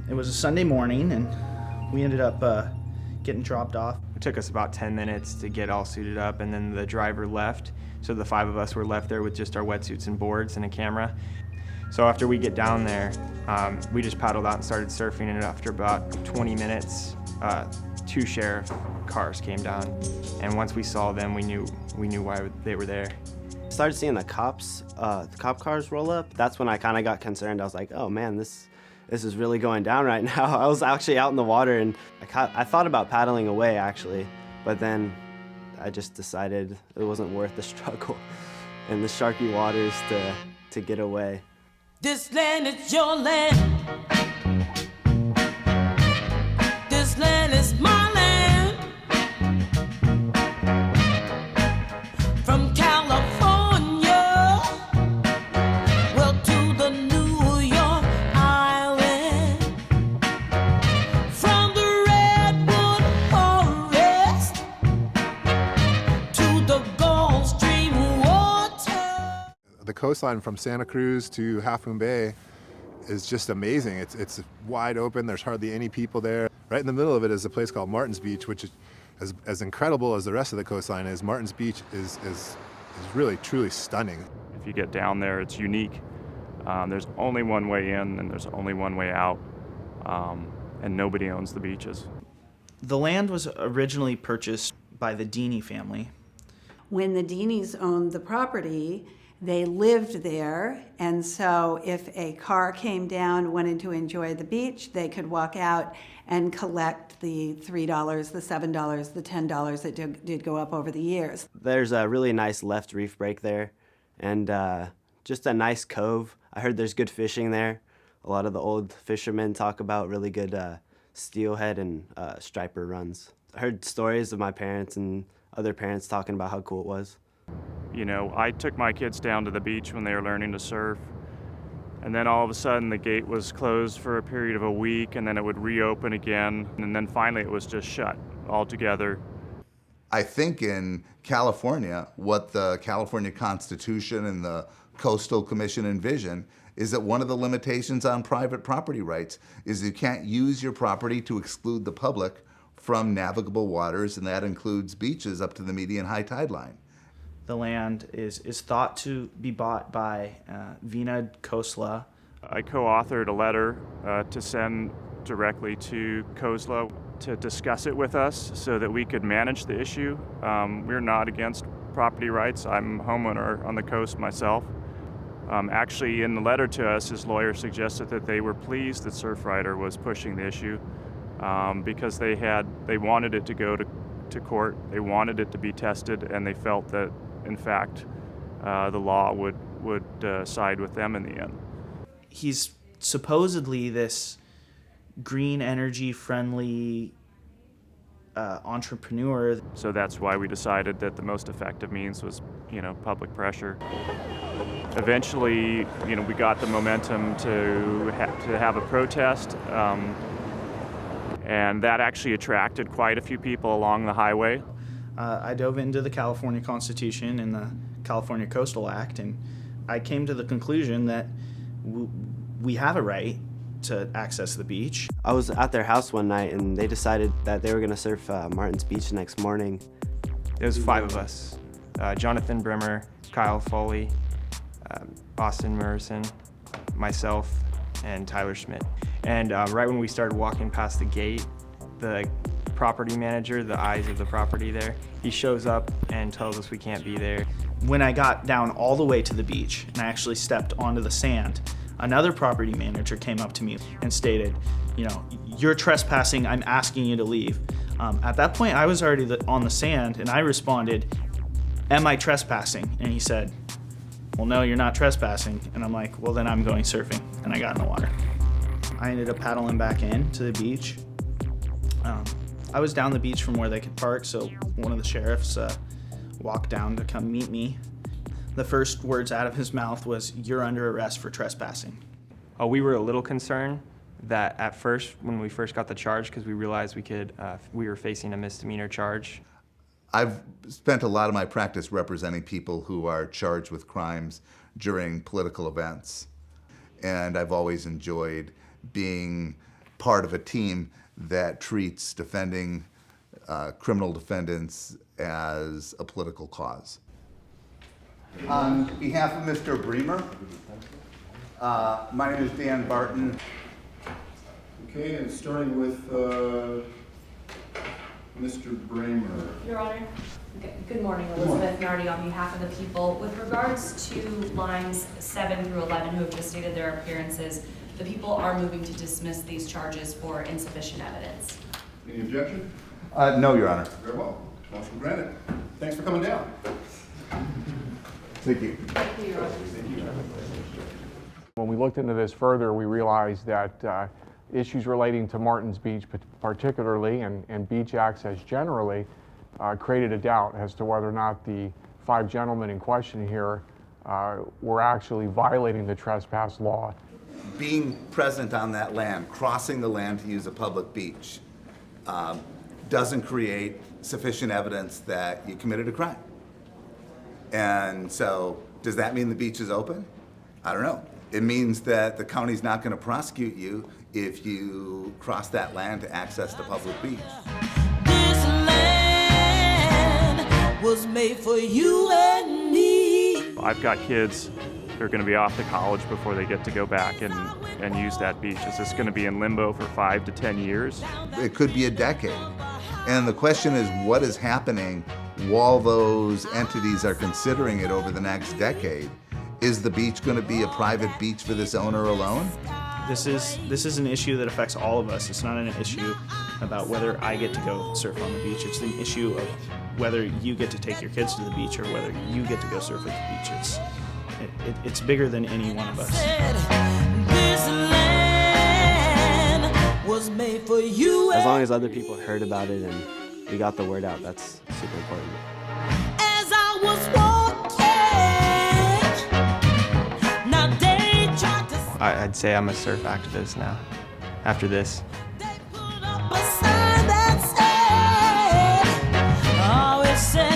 It was a Sunday morning, and we ended up getting dropped off. It took us about 10 minutes to get all suited up, and then the driver left. So the 5 of us were left there with just our wetsuits and boards and a camera. So after we get down there, we just paddled out and started surfing, and after about 20 minutes, 2 sheriff cars came down. And once we saw them, we knew why they were there. Started seeing the cop cars roll up. That's when I kind of got concerned. I was like, oh man, this is really going down right now. I was actually out in the water, and I thought about paddling away actually, but then I just decided it wasn't worth the struggle in the sharky waters to get away. This land is your land. This land is my land. From California, well, to the New York Island. From the Redwood Forest to the Gulf Stream water. The coastline from Santa Cruz to Half Moon Bay is just amazing. It's wide open. There's hardly any people there. Right in the middle of it is a place called Martin's Beach, which is as incredible as the rest of the coastline is. Martin's Beach is really, truly stunning. If you get down there, it's unique. There's only one way in and there's only one way out, and nobody owns the beaches. The land was originally purchased by the Dini family. When the Dinis owned the property, they lived there, and so if a car came down, wanted to enjoy the beach, they could walk out and collect the $3, the $7, the $10 that did go up over the years. There's a really nice left reef break there, and just a nice cove. I heard there's good fishing there. A lot of the old fishermen talk about really good steelhead and striper runs. I heard stories of my parents and other parents talking about how cool it was. You know, I took my kids down to the beach when they were learning to surf, and then all of a sudden the gate was closed for a period of a week, and then it would reopen again, and then finally it was just shut altogether. I think in California, what the California Constitution and the Coastal Commission envision is that one of the limitations on private property rights is you can't use your property to exclude the public from navigable waters, and that includes beaches up to the median high tide line. The land is thought to be bought by Vina Khosla. I co-authored a letter to send directly to Khosla to discuss it with us so that we could manage the issue. We're not against property rights. I'm a homeowner on the coast myself. Actually, in the letter to us, his lawyer suggested that they were pleased that Surfrider was pushing the issue because they wanted it to go to court. They wanted it to be tested, and they felt that, in fact, the law would side with them in the end. He's supposedly this green energy friendly entrepreneur. So that's why we decided that the most effective means was, public pressure. Eventually, we got the momentum to have a protest, and that actually attracted quite a few people along the highway. I dove into the California Constitution and the California Coastal Act, and I came to the conclusion that we have a right to access the beach. I was at their house one night, and they decided that they were going to surf Martin's Beach the next morning. It was 5 of us. Jonathan Brimmer, Kyle Foley, Austin Murison, myself, and Tyler Schmidt. And right when we started walking past the gate, the property manager, the eyes of the property there, he shows up and tells us we can't be there. When I got down all the way to the beach and I actually stepped onto the sand, another property manager came up to me and stated, you're trespassing, I'm asking you to leave. At that point, I was already on the sand, and I responded, am I trespassing? And he said, well, no, you're not trespassing. And I'm like, well, then I'm going surfing. And I got in the water. I ended up paddling back in to the beach. I was down the beach from where they could park, so one of the sheriffs walked down to come meet me. The first words out of his mouth was, you're under arrest for trespassing. We were a little concerned that at first, when we first got the charge, because we realized we were facing a misdemeanor charge. I've spent a lot of my practice representing people who are charged with crimes during political events. And I've always enjoyed being part of a team that treats defending criminal defendants as a political cause. On behalf of Mr. Bremer, my name is Dan Barton. Okay, and starting with Mr. Bremer. Your Honor. Good morning, Elizabeth Nardi on behalf of the people. With regards to lines 7 through 11 who have just stated their appearances, the people are moving to dismiss these charges for insufficient evidence. Any objection? No, Your Honor. Very well. Motion granted. Thanks for coming down. Thank you. Thank you, Your Honor. When we looked into this further, we realized that issues relating to Martins Beach particularly and beach access generally created a doubt as to whether or not the 5 gentlemen in question here were actually violating the trespass law. Being present on that land, crossing the land to use a public beach, doesn't create sufficient evidence that you committed a crime. And so, does that mean the beach is open? I don't know. It means that the county's not going to prosecute you if you cross that land to access the public beach. This land was made for you and me. I've got kids who are going to be off to college before they get to go back and use that beach. Is this going to be in limbo for 5 to 10 years? It could be a decade. And the question is, what is happening while those entities are considering it over the next decade? Is the beach going to be a private beach for this owner alone? This is an issue that affects all of us. It's not an issue about whether I get to go surf on the beach. It's an issue of whether you get to take your kids to the beach or whether you get to go surf at the beach. It's bigger than any one of us. This land was made for you. As long as other people heard about it and we got the word out, that's super important. As I was walking, now they tried to I'd say I'm a surf activist now, after this. put up a sign that said, oh, it said